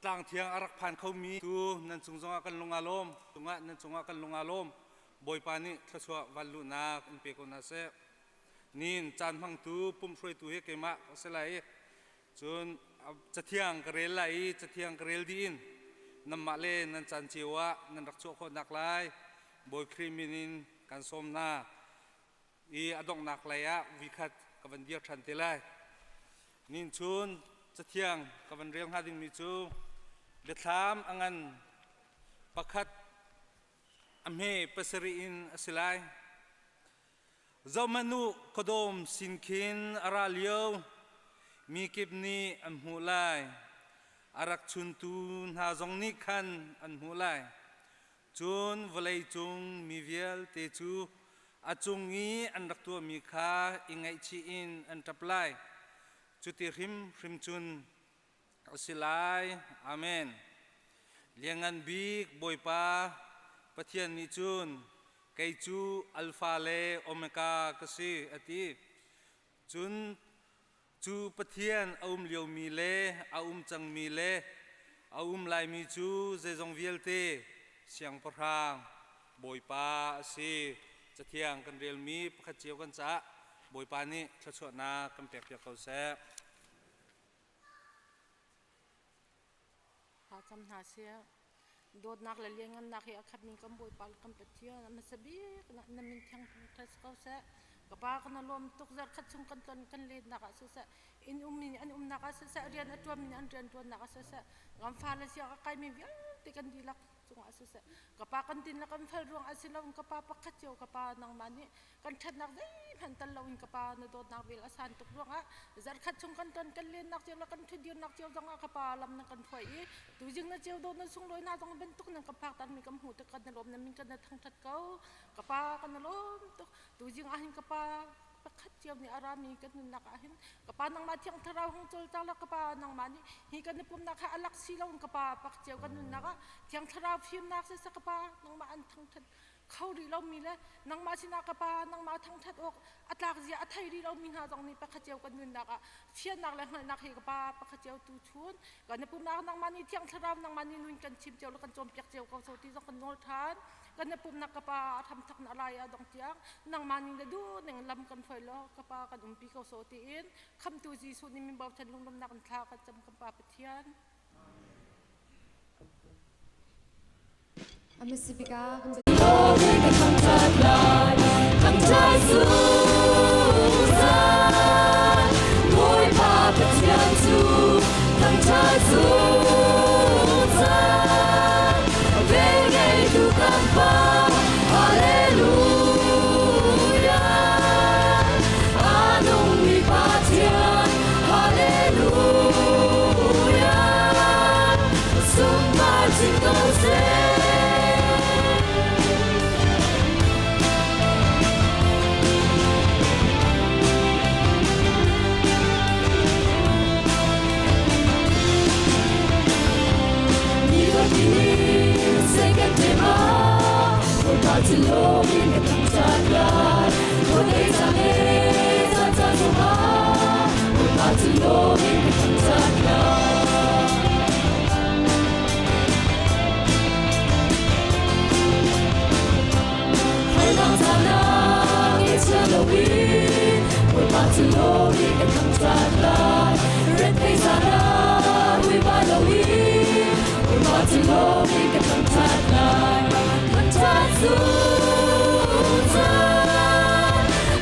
ตางเทียงอารักพันเขามีตูนันจุงจงกันลงอารมณ์ตุงะนันจงกันลงอารมณ์บอยปานิทัศววันลุนาอินเปกนาเซนินจันพังตูปุ่มช่วยตูเฮเกมะเสลัยจนจะเทียงกระเรลไหลจะเทียงกระเรลดีนน้ำมาเลนันจันเจียวะนันรักชั่วคนนักไล่บอยครีมินินกันสมนาอีอดงนักไล่ะวิคัดกับวันเดียวทันเตลัยนินชุนจะเที่ยงกับวันเรียงหาดิ่งมิจูเบ็ดถามอังันประคัดอเมเปสรีอินอสิไลเจ้ามนุกดมสินคินอาราเลียวมีกิบนีอันหูไลอารักชุนตูนหาจงนิคันอันหูไลจุนวลัยจุงมีเวลเตจูอาจุงงีอันรักตัวมีค่าอิงไอชีอินอันทับไลจุติริมจุนสิไลอาเมนเลี้ยงอันบีกบอยปาปะเทียนนิจุนไกจูอัลฟาเลโอเมกากสีอติจุนจูปะเทียนอาเลียวมีเลอาจังมีเลอาไลมีจูเจจงเวลเตเสียงพรางบอยปาสีจะเทียงกันเรียลมีปะเจียวกันจ้าบอยปานี่ทัศนากันเปียกเขาแซ่จำหาเสียโดดนักเลยเลี้ยงกันนักเฮียขัดมิงกำบวยปาลกำเป็ดเที่ยวมันสบีกันนั่นมิงเที่ยงทัศเขาเสะกับป้ากันลมตุกจัดขัดชงกันเล่นนักเสะอินนี่อันนักเสะเรียนตัวมินอันเรียนตัวนักเสะงามฟ้าเลยเสียใครมีเวียนติกันดีลักจงอาศัยกับป้ากันดินลักกันเฟรรวงอาศัยเรากับป้าปักขัดเจียวกับป้านางมันนี่กันชัดนักได้พันตันเรากับป้านโดดนักเวลาสันตุกรวงอ่ะจัดขัดชงกันเล่นนักเจียวแล้วกันทุเดียวนักเจียวจังกับป้าลำนักกันไฟตัวจริงนักเจียวโดนนักส่งลอยนาต้องเป็นตุกนักกับป้าตันมีกำหูตะกันลมนั้นมีกันทั้งทัดเก้ากับป้ากันลมตัวจริงอาหินกับป้าปักขัดเจียวนี่อารามีกันนักอาหินกับป้านางมาเที่ยงทาราวหงโจลตาลักกับป้านางมันนี่ฮีกันปุ่มนักอลักซีเรากับป้าปักเจียวกันนักเที่ยงทาราวฟิล์มนักเสกกับป้านางมาอันทั้งทัดเขาดีเรามีเลยนางมาสินากับป้านางมาทั้งทัดอกอัตลักษณ์อัตไทยดีเรามีหาตรงนี้ปักเจียวกันนักเฟียนนักเลยนักฮีกับป้าปักเจียวตูชุนกันปุ่มนักนางมันนี่เที่ยงทาราวนางมันนี่นุ่นกันชิมเจียวแล้วกันจมเปียกเจียวเขาโซตีต้องกันโนทานกันปุ่มนักกับป้าทำทักอะไรดองเตียงนางมันนี่เลยดูหนึ่งลำกันไฟล้อกับป้ากันปีเขาโซตีอินคำตูจีสุนี่มีบ่าวฉันลงลำนักกันท่ากันจำกับป้าเปทียนAmasipika to know in the Kamchatka, what they say, we're about to know in the Kamchatka. Hold on, Tana, it's Halloween, we're about to know in the Kamchatka. Red face, Anna, we're about to win, we're about to know in the Kamchatka. Susan,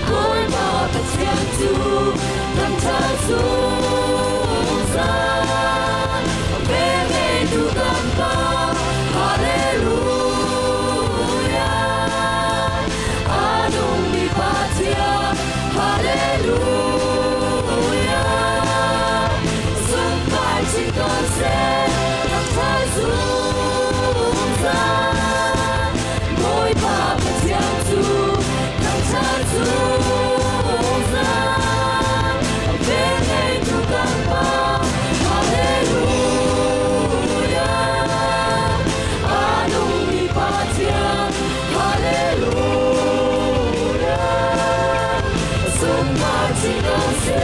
boy, Papa, it's you, come Susan, baby, to Gampa, hallelujah, Adonai Patia, hallelujah, Sunday, Chikose, come Susan. Boy, Papa, it's you, come Susan, baby, to Gampa, hallelujah, Adonai Patia, hallelujah, Sunday, Chikose.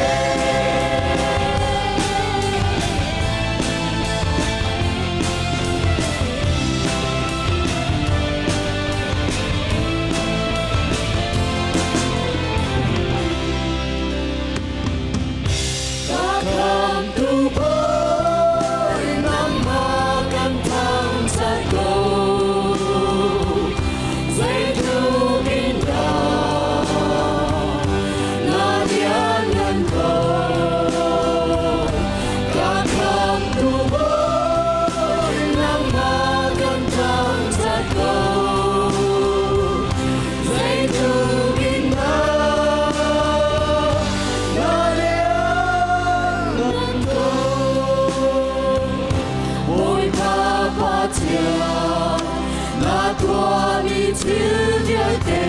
na tua mi chiu dia te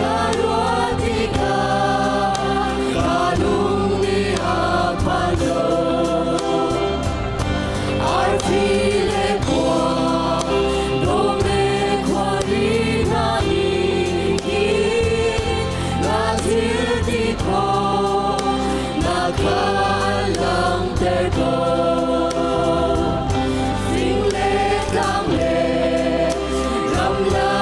na rua ti ka lung ni a pa yo ar fi le kwa do me kwa ri na ni na chiu ti ko na ka lang te ko Sing le dang le ram la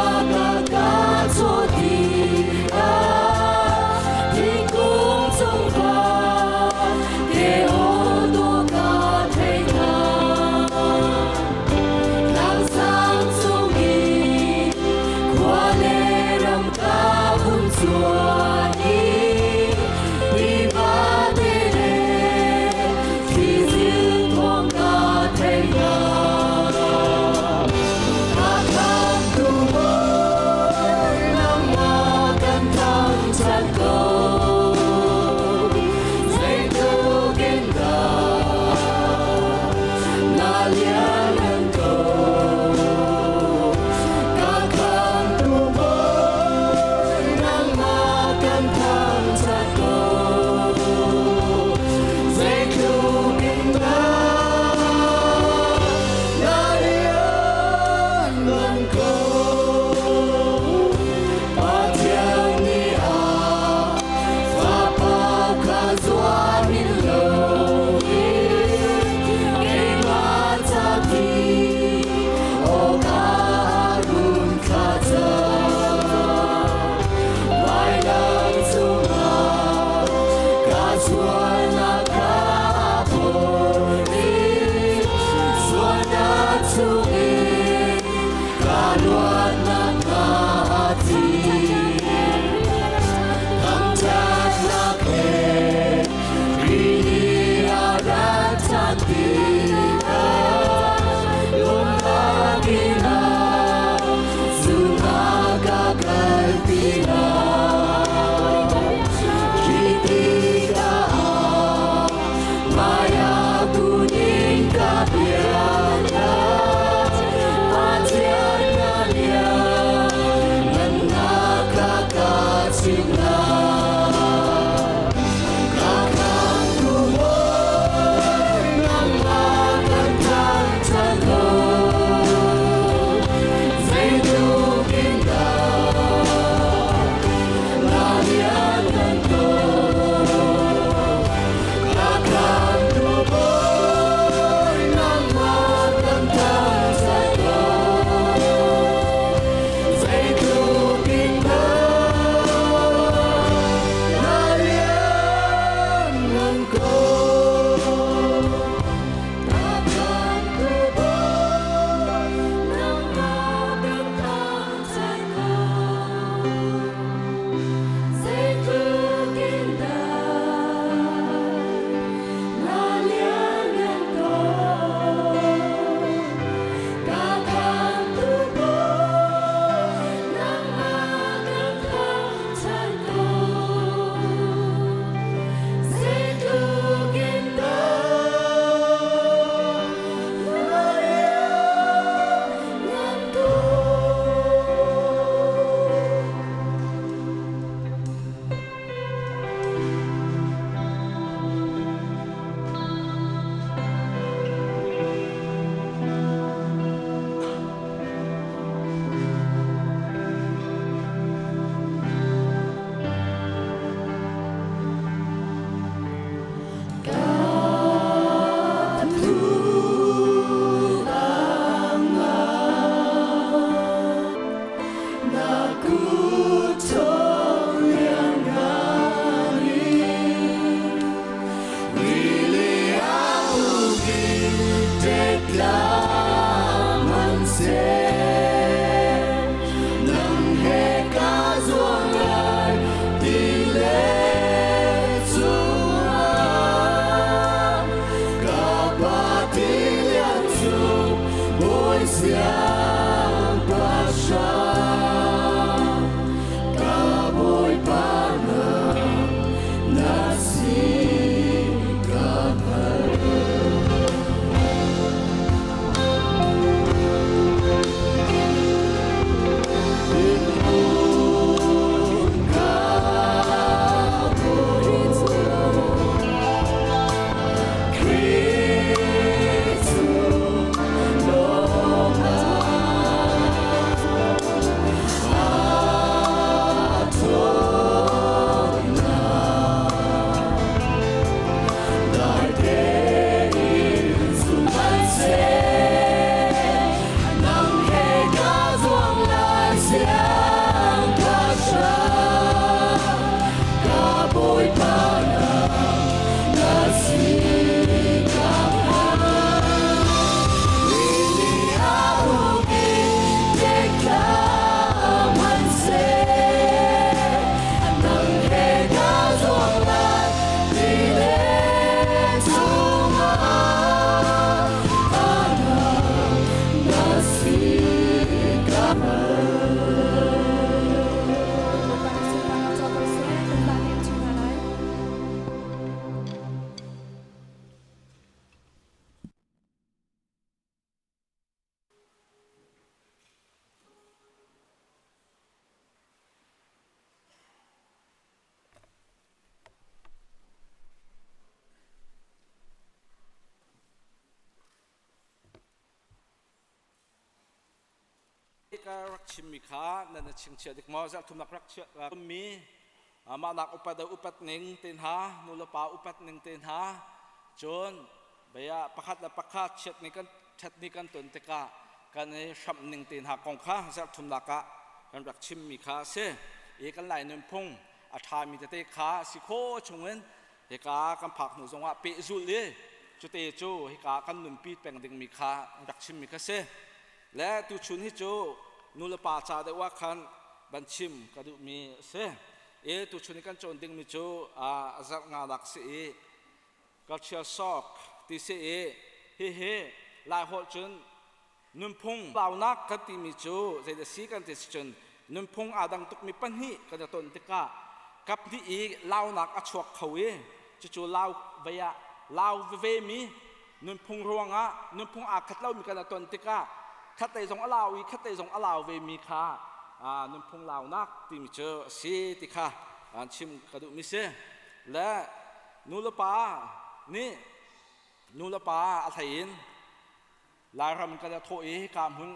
ก็รักชิมมีข้านั่นน่ะชิงเชียดิกมอจะทุมนักรักเชียมีมานักอุปดาอุปัตหนึ่งเต็นหานุลปาอุปัตหนึ่งเต็นหาจนเบียประคัดและประคัดเช็ดนี่กันตุนเตกะกันในชับหนึ่งเต็นหากองข้าจะทุมนักะกันรักชิมมีข้าเสเอกันไหลนุ่มพงอาทามีแต่ข้าสิโคชงเงินเฮกากันผักหนูจงว่าเปจุเลยจุเตจูเฮกากันนุ่มปีแปลงดึงมีข้ารักชิมมีข้าเสและตุชุนฮิจูนุลปาจาได้ว่าคันบัญชิมกระดูมีเสตุชุนกันโจนดึงมีจูจักงาดักเสกัลเชียซอกตีเสเฮลายหดจนนุ่มพงเหล่านักกันตีมีจูใจเดสีกันติสจนนุ่มพงอาดังตุกมีปัญหิกันจะตนติกากับที่อีเหล่านักอชวกเขาจูเหล่าเวียเหล่าเวมีนุ่มพงรวงนุ่มพงอาคัดเหล่ามีกันจะตนติกาขัดเตยสงอลาวอีขัดเตยสงอลาวเวมีค่านุ่มพงลาวนักที่มีเจอสีติค่าชิมกระดูกมิเสและนูลปานี่นูลปาอัฐินลายรำกันจะโถอีกามหึง